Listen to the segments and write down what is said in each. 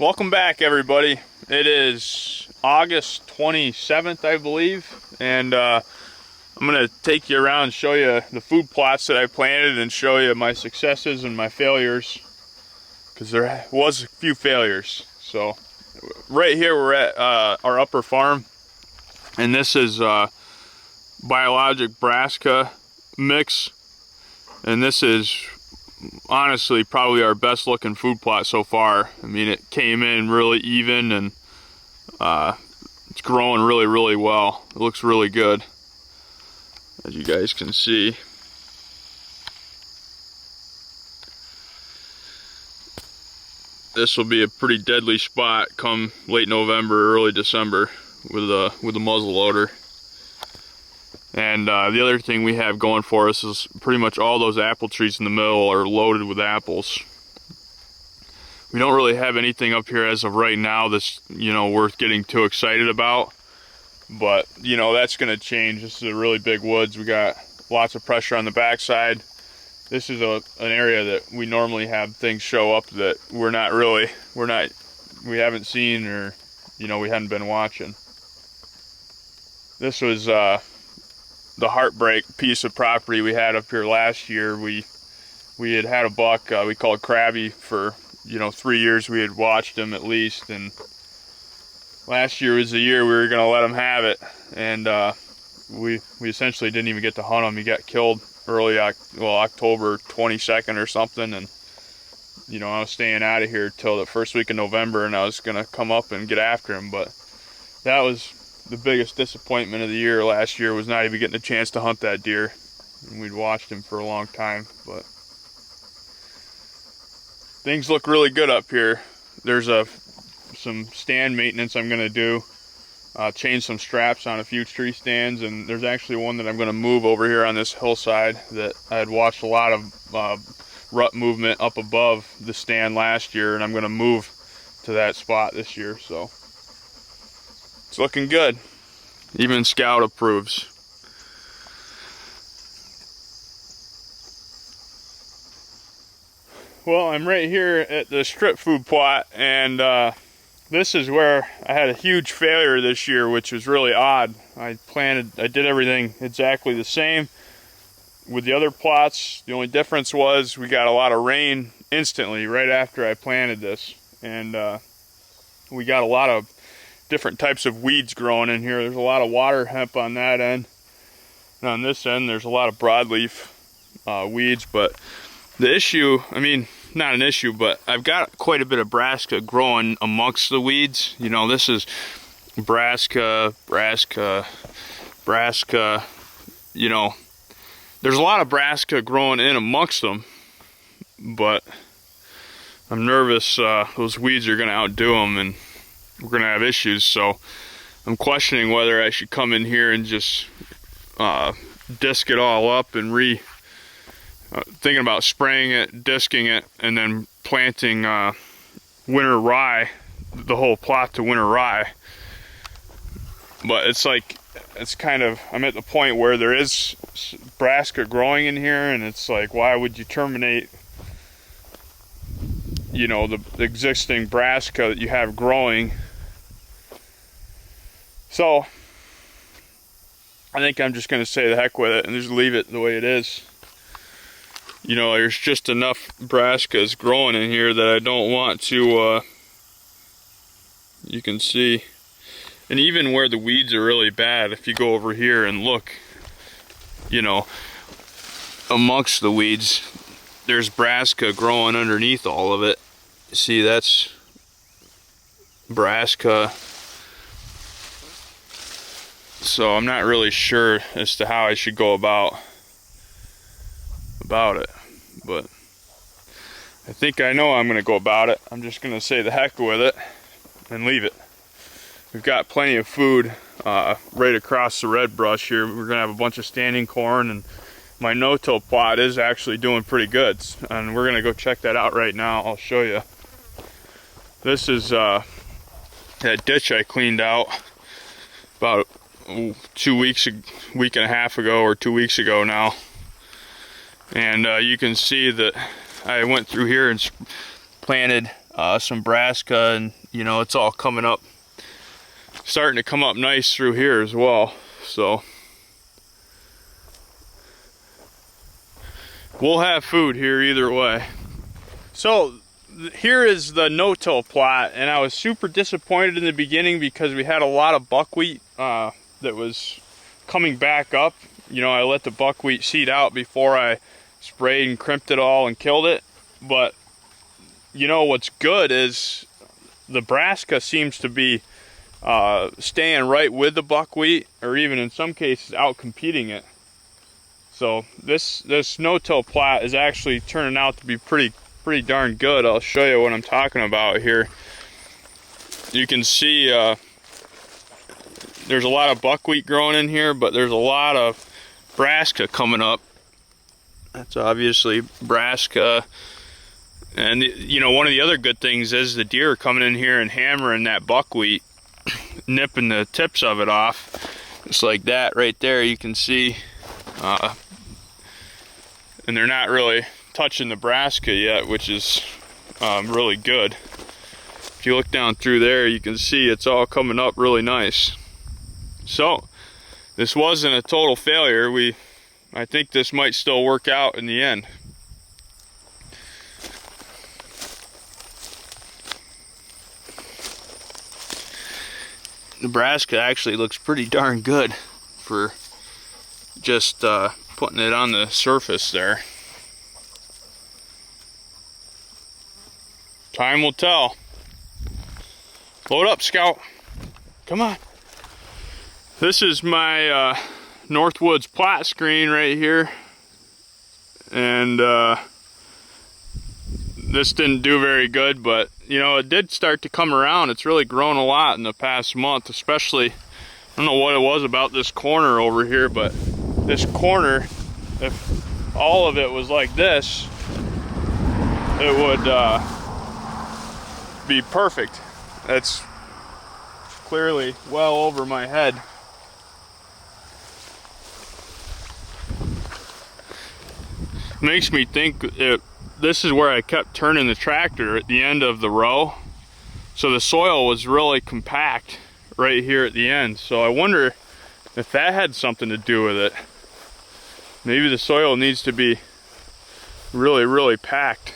Welcome back, everybody. It is August 27th, I believe, and I'm going to take you around and show you the food plots that I planted and show you my successes and my failures, because there was a few failures. So right here we're at our upper farm, and this is biologic brassica mix, and this is honestly probably our best looking food plot so far. I mean, it came in really even, and it's growing really well. It looks really good, as you guys can see. This will be a pretty deadly spot come late November, early December with a muzzle loader. And the other thing we have going for us is pretty much all those apple trees in the middle are loaded with apples. We don't really have anything up here as of right now that's, worth getting too excited about. But, that's going to change. This is a really big woods. We got lots of pressure on the backside. This is an area that we normally have things show up that we haven't seen, or, we hadn't been watching. This was the heartbreak piece of property we had up here last year. We had a buck we called Krabby for 3 years. We had watched him at least, and last year was the year we were going to let him have it, and we essentially didn't even get to hunt him. He got killed early October 22nd or something, and I was staying out of here till the first week of November, and I was going to come up and get after him. But that was the biggest disappointment of the year last year, was not even getting a chance to hunt that deer. And we'd watched him for a long time, but things look really good up here. There's some stand maintenance I'm going to do, change some straps on a few tree stands, and there's actually one that I'm going to move over here on this hillside that I had watched a lot of rut movement up above the stand last year, and I'm going to move to that spot this year. So it's looking good. Even Scout approves. Well, I'm right here at the strip food plot, and this is where I had a huge failure this year, which was really odd. I did everything exactly the same with the other plots. The only difference was we got a lot of rain instantly right after I planted this, and we got a lot of different types of weeds growing in here. There's a lot of water hemp on that end, and on this end there's a lot of broadleaf weeds. But the issue, not an issue, but I've got quite a bit of brassica growing amongst the weeds. This is brassica. There's a lot of brassica growing in amongst them, but I'm nervous those weeds are going to outdo them, and we're going to have issues. So I'm questioning whether I should come in here and just disc it all up and thinking about spraying it, disking it, and then planting winter rye, the whole plot to winter rye. But I'm at the point where there is brassica growing in here, and it's like, why would you terminate the existing brassica that you have growing? So I think I'm just going to say the heck with it and just leave it the way it is. There's just enough brassicas growing in here that I don't want to, you can see. And even where the weeds are really bad, if you go over here and look, amongst the weeds, there's brassica growing underneath all of it. See, that's brassica. So I'm not really sure as to how I should go about it, but I think I know how I'm going to go about it. I'm just going to say the heck with it and leave it. We've got plenty of food right across the red brush here. We're going to have a bunch of standing corn, and my no-till plot is actually doing pretty good, and we're going to go check that out right now. I'll show you. This is that ditch I cleaned out about 2 weeks, week and a half ago, or 2 weeks ago now. And you can see that I went through here and planted some brassica, and you know, it's all coming up, starting to come up nice through here as well. So we'll have food here either way. So here is the no-till plot, and I was super disappointed in the beginning because we had a lot of buckwheat that was coming back up. You know, I let the buckwheat seed out before I sprayed and crimped it all and killed it. But you know what's good is the brassica seems to be staying right with the buckwheat, or even in some cases out competing it. So this no-till plot is actually turning out to be pretty darn good. I'll show you what I'm talking about here. You can see there's a lot of buckwheat growing in here, but there's a lot of brassica coming up. That's obviously brassica. And you know, one of the other good things is the deer coming in here and hammering that buckwheat, nipping the tips of it off, just like that right there. You can see, and they're not really touching the brassica yet, which is really good. If you look down through there, you can see it's all coming up really nice. So this wasn't a total failure. I think this might still work out in the end. The brassica actually looks pretty darn good for just putting it on the surface there. Time will tell. Load up, Scout. Come on. This is my Northwoods plot screen right here. And this didn't do very good, but you know, it did start to come around. It's really grown a lot in the past month, especially, I don't know what it was about this corner over here, but this corner, if all of it was like this, it would be perfect. That's clearly well over my head. Makes me think this is where I kept turning the tractor at the end of the row. So the soil was really compact right here at the end. So I wonder if that had something to do with it. Maybe the soil needs to be really packed.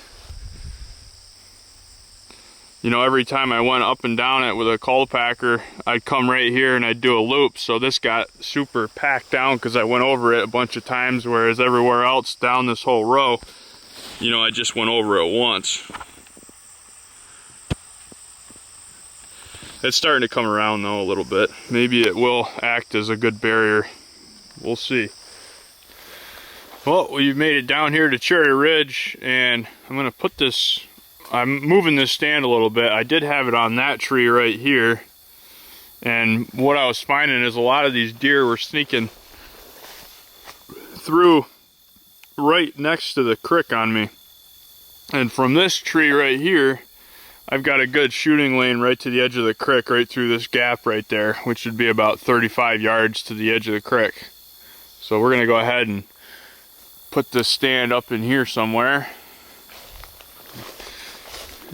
You know, every time I went up and down it with a cultipacker, I'd come right here and I'd do a loop. So this got super packed down because I went over it a bunch of times, whereas everywhere else down this whole row, you know, I just went over it once. It's starting to come around though a little bit. Maybe it will act as a good barrier. We'll see. Well, we've made it down here to Cherry Ridge, and I'm gonna put this, I'm moving this stand a little bit. I did have it on that tree right here, and what I was finding is a lot of these deer were sneaking through right next to the creek on me. And from this tree right here, I've got a good shooting lane right to the edge of the creek, right through this gap right there, which would be about 35 yards to the edge of the creek. So we're gonna go ahead and put this stand up in here somewhere,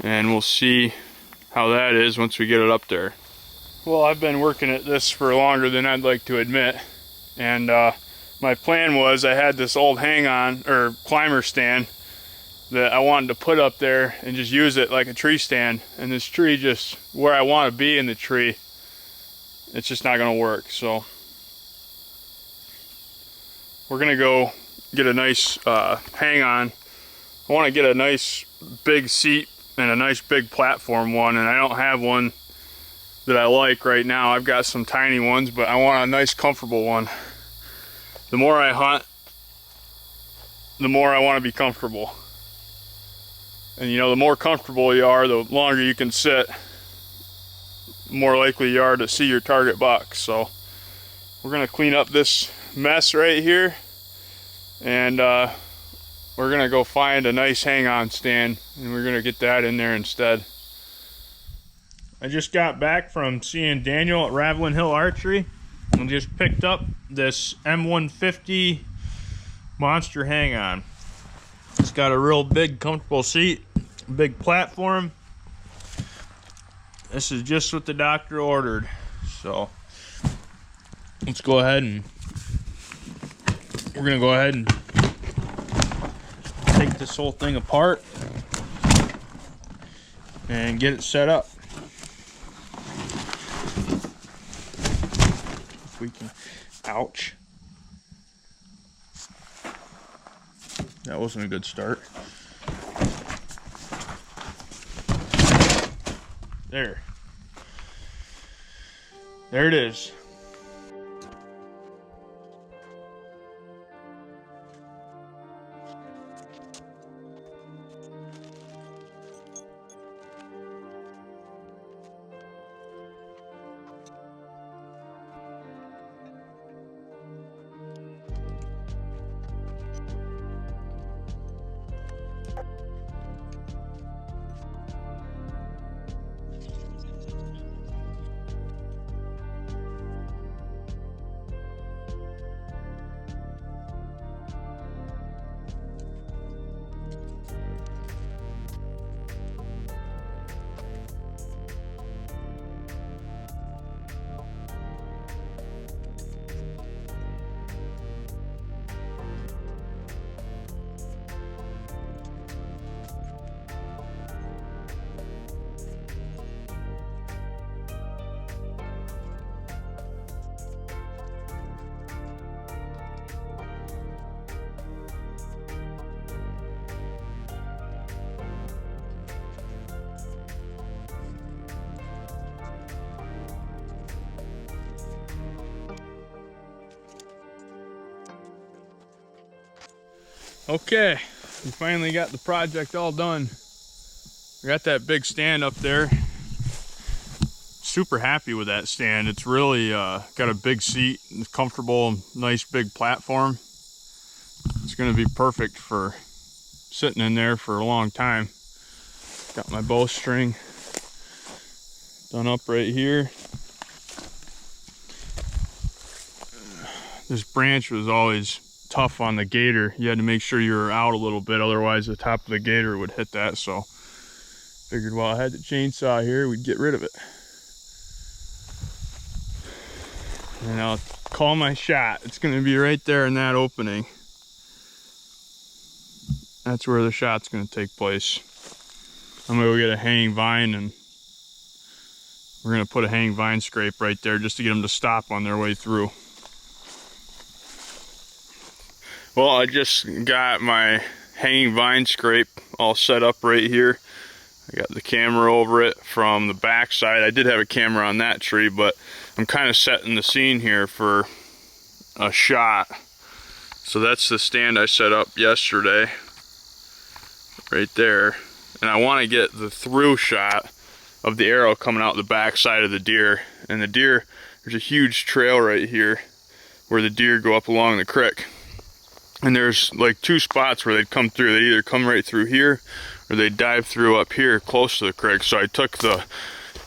and we'll see how that is once we get it up there. Well, I've been working at this for longer than I'd like to admit, and my plan was I had this old hang-on or climber stand that I wanted to put up there and just use it like a tree stand, and this tree, just where I want to be in the tree, it's just not going to work. So we're going to go get a nice hang-on. I want to get a nice big seat and a nice big platform one, and I don't have one that I like right now. I've got some tiny ones, but I want a nice comfortable one. The more I hunt, the more I want to be comfortable. And you know, the more comfortable you are, the longer you can sit, the more likely you are to see your target buck. So we're gonna clean up this mess right here, and we're gonna go find a nice hang-on stand, and we're gonna get that in there instead. I just got back from seeing Daniel at Ravlin Hill Archery and just picked up this M150 monster hang-on. It's got a real big comfortable seat, big platform, This is just what the doctor ordered. So let's go ahead and we're gonna go ahead and take this whole thing apart and get it set up. If we can, ouch. That wasn't a good start. There. There it is. Okay, we finally got the project all done. We got that big stand up there. Super happy with that stand. It's really got a big seat, it's comfortable, nice big platform. It's gonna be perfect for sitting in there for a long time. Got my bowstring done up right here. This branch was always tough on the gator. You had to make sure you were out a little bit, otherwise the top of the gator would hit that. So figured while I had the chainsaw here, we'd get rid of it. And I'll call my shot. It's going to be right there in that opening. That's where the shot's going to take place. I'm going to go get a hanging vine, and we're going to put a hanging vine scrape right there just to get them to stop on their way through. Well, I just got my hanging vine scrape all set up right here. I got the camera over it from the back side. I did have a camera on that tree, but I'm kind of setting the scene here for a shot. So that's the stand I set up yesterday, right there. And I want to get the through shot of the arrow coming out the back side of the deer. And the deer, there's a huge trail right here where the deer go up along the creek. And there's like two spots where they'd come through. They'd either come right through here or they'd dive through up here close to the creek. So I took the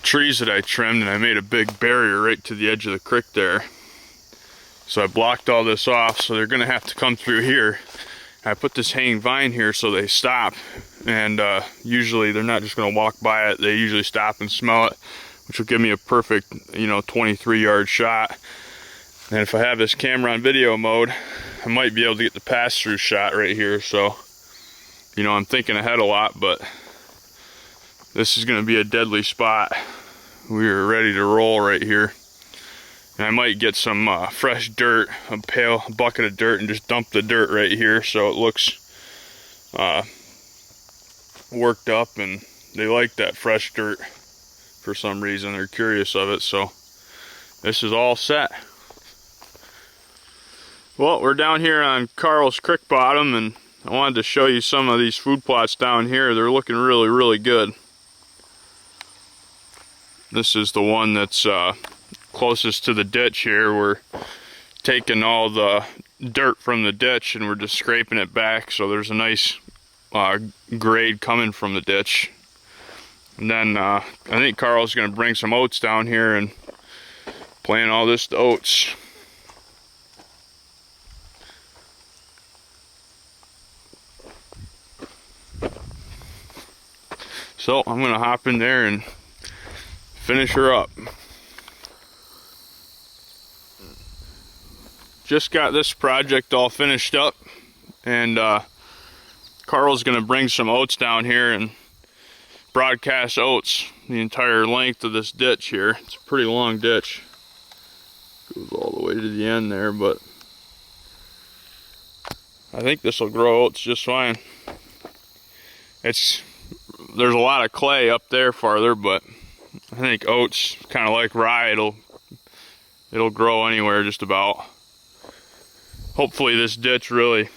trees that I trimmed and I made a big barrier right to the edge of the creek there. So I blocked all this off, so they're gonna have to come through here. I put this hanging vine here so they stop, and usually they're not just gonna walk by it. They usually stop and smell it, which will give me a perfect, 23-yard shot. And if I have this camera on video mode, I might be able to get the pass-through shot right here. So, I'm thinking ahead a lot, but this is going to be a deadly spot. We are ready to roll right here. And I might get some fresh dirt, a bucket of dirt, and just dump the dirt right here so it looks worked up, and they like that fresh dirt for some reason. They're curious of it, so this is all set. Well, we're down here on Carl's creek bottom, and I wanted to show you some of these food plots down here. They're looking really, really good. This is the one that's closest to the ditch here. We're taking all the dirt from the ditch and we're just scraping it back, so there's a nice grade coming from the ditch. And then I think Carl's going to bring some oats down here and plant all this to oats. So I'm going to hop in there and finish her up. Just got this project all finished up, and Carl's gonna bring some oats down here and broadcast oats the entire length of this ditch here. It's a pretty long ditch. Goes all the way to the end there, but I think this will grow oats just fine. There's a lot of clay up there farther, but I think oats, kind of like rye, it'll grow anywhere just about. Hopefully this ditch really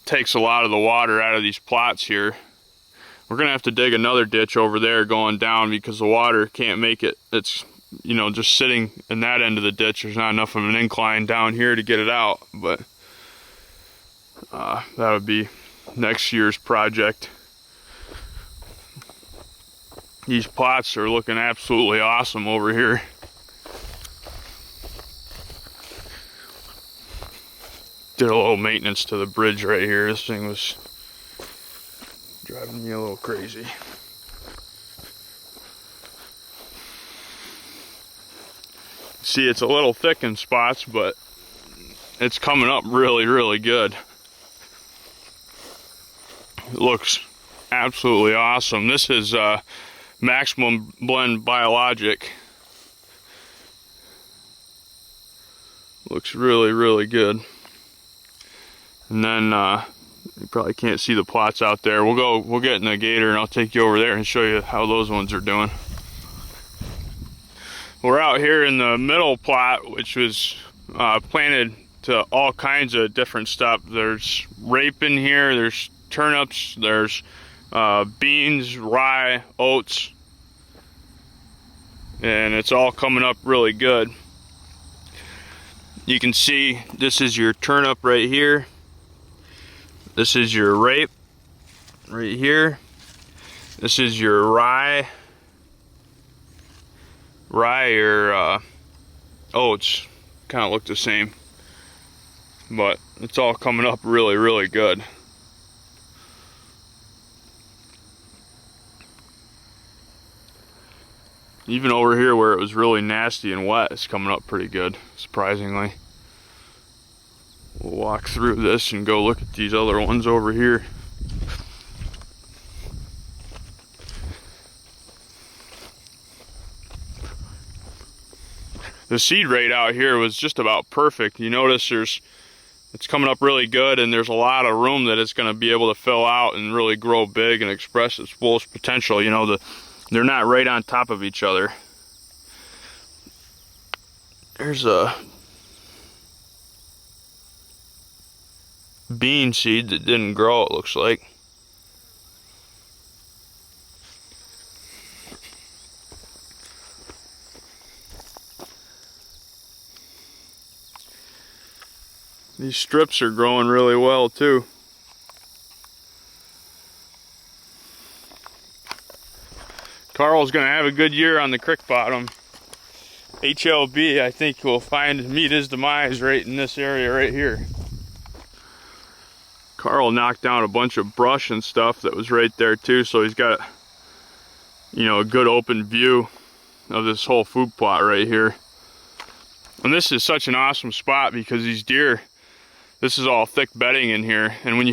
takes a lot of the water out of these plots here. We're gonna have to dig another ditch over there going down because the water can't make it. It's, you know, just sitting in that end of the ditch. There's not enough of an incline down here to get it out, but that would be next year's project. These plots are looking absolutely awesome over here. Did a little maintenance to the bridge right here. This thing was driving me a little crazy. See, it's a little thick in spots, but it's coming up really, really good. It looks absolutely awesome. This is Maximum Blend Biologic. Looks really, really good. And then you probably can't see the plots out there. We'll get in the gator and I'll take you over there and show you how those ones are doing. We're out here in the middle plot, which was planted to all kinds of different stuff. There's rape in here, there's turnips, there's beans, rye, oats, and it's all coming up really good. You can see this is your turnip right here. This is your rape right here. This is your rye or oats. Kind of look the same, but it's all coming up really, really good. Even over here where it was really nasty and wet, it's coming up pretty good, surprisingly. We'll walk through this and go look at these other ones over here. The seed rate out here was just about perfect. You notice it's coming up really good, and there's a lot of room that it's going to be able to fill out and really grow big and express its fullest potential. You know, they're not right on top of each other. There's a bean seed that didn't grow, it looks like. These strips are growing really well too. Carl's gonna have a good year on the creek bottom. HLB, I think, will meet his demise right in this area right here. Carl knocked down a bunch of brush and stuff that was right there too, so he's got, you know, a good open view of this whole food plot right here. And this is such an awesome spot because these deer, this is all thick bedding in here, and when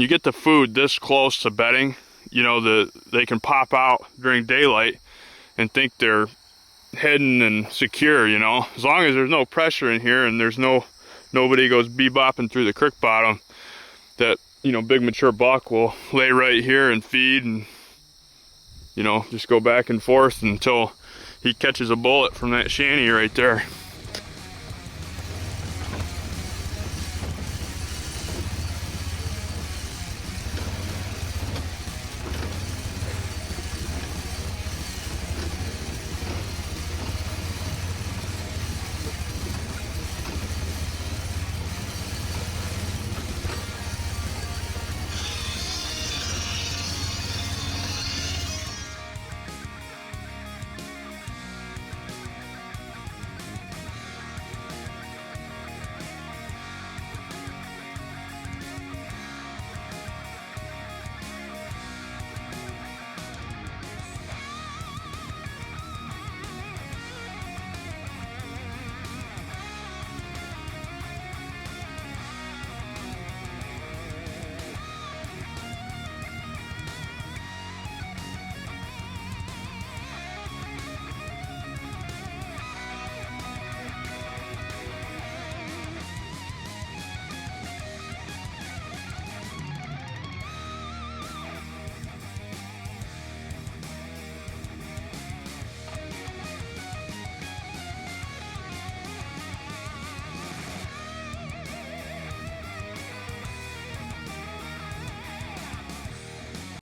you get the food this close to bedding, you know, they can pop out during daylight and think they're hidden and secure, you know. As long as there's no pressure in here and there's nobody goes bebopping through the creek bottom, that, you know, big mature buck will lay right here and feed and, you know, just go back and forth until he catches a bullet from that shanty right there.